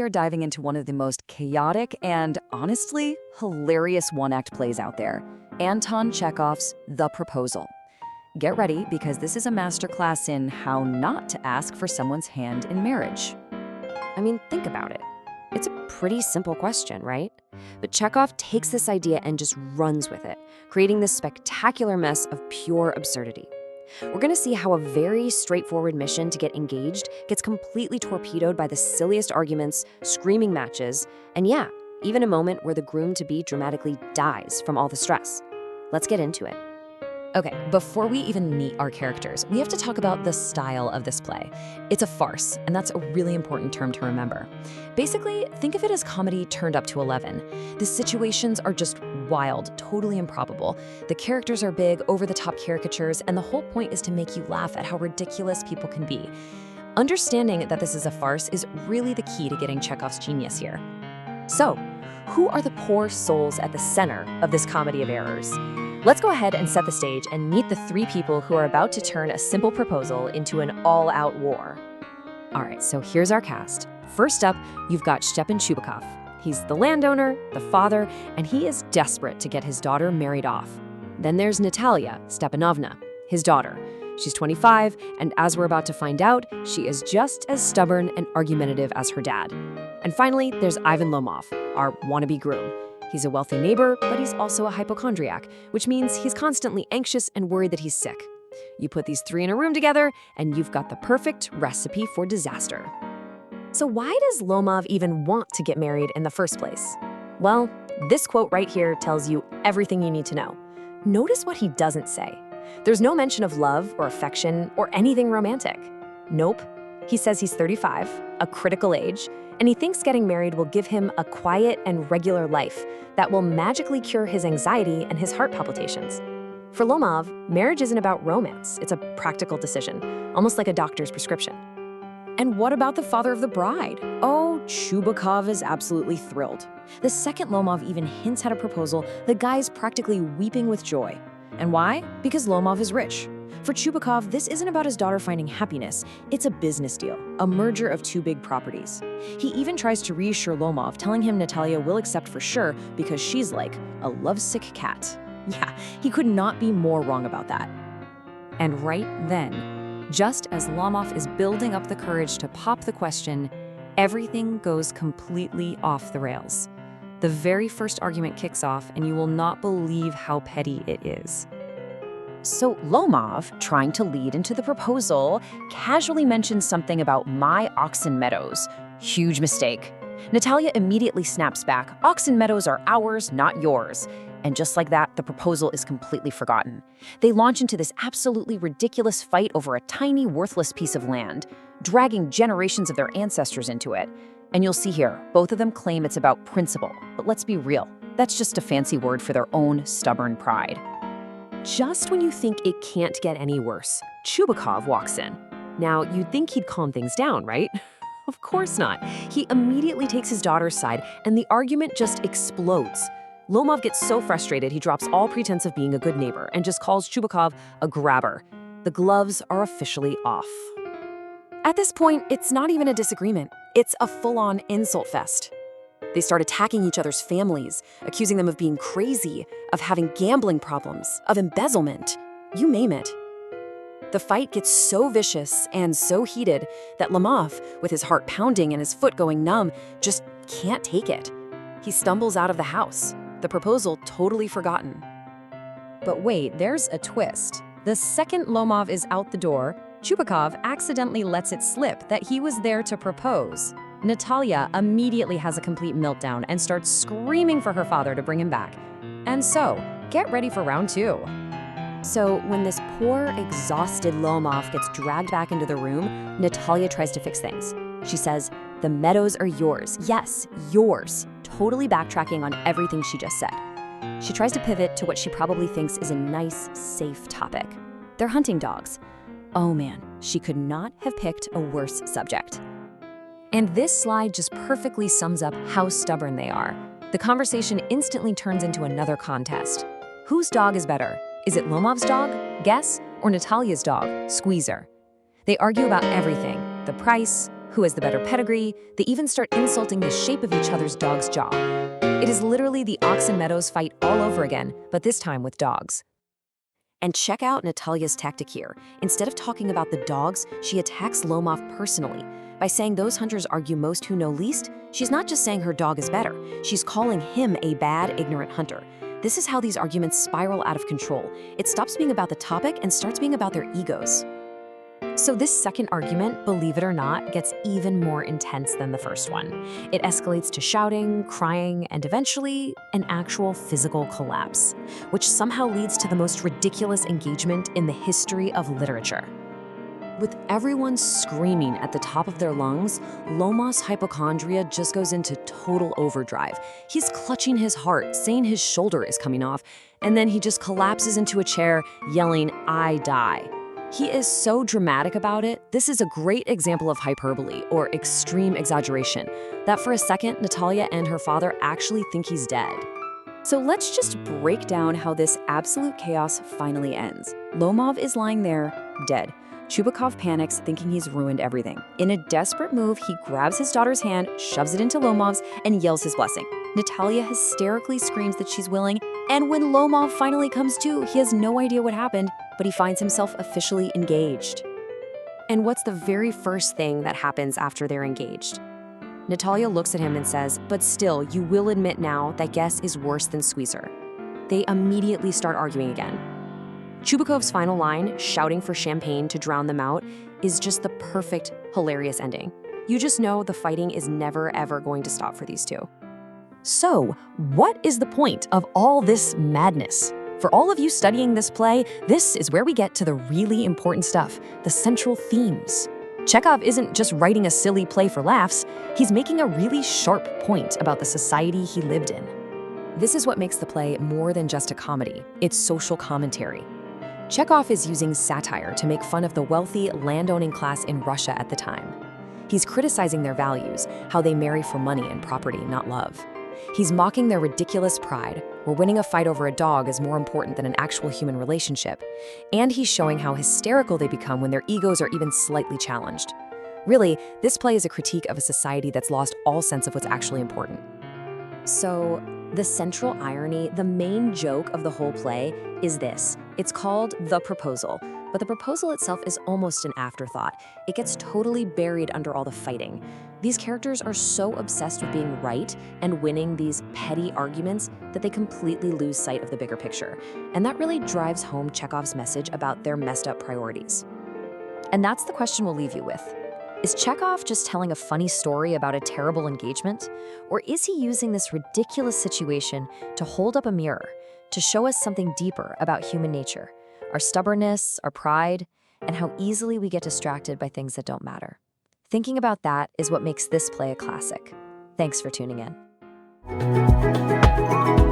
are diving into one of the most chaotic and, honestly, hilarious one-act plays out there, Anton Chekhov's The Proposal. Get ready, because this is a masterclass in how not to ask for someone's hand in marriage. I mean, think about it. It's a pretty simple question, right? But Chekhov takes this idea and just runs with it, creating this spectacular mess of pure absurdity. We're going to see how a very straightforward mission to get engaged gets completely torpedoed by the silliest arguments, screaming matches, and yeah, even a moment where the groom-to-be dramatically dies from all the stress. Let's get into it. Okay, before we even meet our characters, we have to talk about the style of this play. It's a farce, and that's a really important term to remember. Basically, think of it as comedy turned up to 11. The situations are just wild, totally improbable. The characters are big, over-the-top caricatures, and the whole point is to make you laugh at how ridiculous people can be. Understanding that this is a farce is really the key to getting Chekhov's genius here. So, who are the poor souls at the center of this comedy of errors? Let's go ahead and set the stage and meet the three people who are about to turn a simple proposal into an all-out war. All right, so here's our cast. First up, you've got Stepan Chubukov. He's the landowner, the father, and he is desperate to get his daughter married off. Then there's Natalya Stepanovna, his daughter. She's 25, and as we're about to find out, she is just as stubborn and argumentative as her dad. And finally, there's Ivan Lomov, our wannabe groom. He's a wealthy neighbor, but he's also a hypochondriac, which means he's constantly anxious and worried that he's sick. You put these three in a room together, and you've got the perfect recipe for disaster. So why does Lomov even want to get married in the first place? Well, this quote right here tells you everything you need to know. Notice what he doesn't say. There's no mention of love or affection or anything romantic. Nope. He says he's 35, a critical age, and he thinks getting married will give him a quiet and regular life that will magically cure his anxiety and his heart palpitations. For Lomov, marriage isn't about romance. It's a practical decision, almost like a doctor's prescription. And what about the father of the bride? Oh, Chubukov is absolutely thrilled. The second Lomov even hints at a proposal, the guy's practically weeping with joy. And why? Because Lomov is rich. For Chubukov, this isn't about his daughter finding happiness. It's a business deal, a merger of two big properties. He even tries to reassure Lomov, telling him Natalya will accept for sure because she's like a lovesick cat. Yeah, he could not be more wrong about that. And right then, just as Lomov is building up the courage to pop the question, everything goes completely off the rails. The very first argument kicks off, and you will not believe how petty it is. So Lomov, trying to lead into the proposal, casually mentions something about my Oxen Meadows. Huge mistake. Natalya immediately snaps back, Oxen Meadows are ours, not yours. And just like that, the proposal is completely forgotten. They launch into this absolutely ridiculous fight over a tiny, worthless piece of land, dragging generations of their ancestors into it. And you'll see here, both of them claim it's about principle. But let's be real, that's just a fancy word for their own stubborn pride. Just when you think it can't get any worse, Chubukov walks in. Now, you'd think he'd calm things down, right? Of course not. He immediately takes his daughter's side, and the argument just explodes. Lomov gets so frustrated he drops all pretense of being a good neighbor and just calls Chubukov a grabber. The gloves are officially off. At this point, it's not even a disagreement. It's a full-on insult fest. They start attacking each other's families, accusing them of being crazy, of having gambling problems, of embezzlement, you name it. The fight gets so vicious and so heated that Lomov, with his heart pounding and his foot going numb, just can't take it. He stumbles out of the house, the proposal totally forgotten. But wait, there's a twist. The second Lomov is out the door, Chubukov accidentally lets it slip that he was there to propose. Natalya immediately has a complete meltdown and starts screaming for her father to bring him back. And so, get ready for round two. So when this poor, exhausted Lomov gets dragged back into the room, Natalya tries to fix things. She says, "The meadows are yours. Yes, yours," totally backtracking on everything she just said. She tries to pivot to what she probably thinks is a nice, safe topic. They're hunting dogs. Oh man, she could not have picked a worse subject. And this slide just perfectly sums up how stubborn they are. The conversation instantly turns into another contest. Whose dog is better? Is it Lomov's dog, Guess, or Natalya's dog, Squeezer? They argue about everything: the price, who has the better pedigree. They even start insulting the shape of each other's dog's jaw. It is literally the Oxen Meadows fight all over again, but this time with dogs. And check out Natalya's tactic here. Instead of talking about the dogs, she attacks Lomov personally. By saying those hunters argue most who know least, she's not just saying her dog is better, she's calling him a bad, ignorant hunter. This is how these arguments spiral out of control. It stops being about the topic and starts being about their egos. So this second argument, believe it or not, gets even more intense than the first one. It escalates to shouting, crying, and eventually an actual physical collapse, which somehow leads to the most ridiculous engagement in the history of literature. With everyone screaming at the top of their lungs, Lomov's hypochondria just goes into total overdrive. He's clutching his heart, saying his shoulder is coming off, and then he just collapses into a chair, yelling, "I die." He is so dramatic about it. This is a great example of hyperbole, or extreme exaggeration, that for a second, Natalya and her father actually think he's dead. So let's just break down how this absolute chaos finally ends. Lomov is lying there, dead. Chubukov panics, thinking he's ruined everything. In a desperate move, he grabs his daughter's hand, shoves it into Lomov's, and yells his blessing. Natalya hysterically screams that she's willing, and when Lomov finally comes to, he has no idea what happened, but he finds himself officially engaged. And what's the very first thing that happens after they're engaged? Natalya looks at him and says, "But still, you will admit now that guess is worse than squeezer." They immediately start arguing again. Chubukov's final line, shouting for champagne to drown them out, is just the perfect, hilarious ending. You just know the fighting is never ever going to stop for these two. So, what is the point of all this madness? For all of you studying this play, this is where we get to the really important stuff, the central themes. Chekhov isn't just writing a silly play for laughs, he's making a really sharp point about the society he lived in. This is what makes the play more than just a comedy, it's social commentary. Chekhov is using satire to make fun of the wealthy, landowning class in Russia at the time. He's criticizing their values, how they marry for money and property, not love. He's mocking their ridiculous pride, where winning a fight over a dog is more important than an actual human relationship. And he's showing how hysterical they become when their egos are even slightly challenged. Really, this play is a critique of a society that's lost all sense of what's actually important. So, the central irony, the main joke of the whole play is this. It's called The Proposal, but the proposal itself is almost an afterthought. It gets totally buried under all the fighting. These characters are so obsessed with being right and winning these petty arguments that they completely lose sight of the bigger picture. And that really drives home Chekhov's message about their messed up priorities. And that's the question we'll leave you with. Is Chekhov just telling a funny story about a terrible engagement? Or is he using this ridiculous situation to hold up a mirror, to show us something deeper about human nature, our stubbornness, our pride, and how easily we get distracted by things that don't matter? Thinking about that is what makes this play a classic. Thanks for tuning in.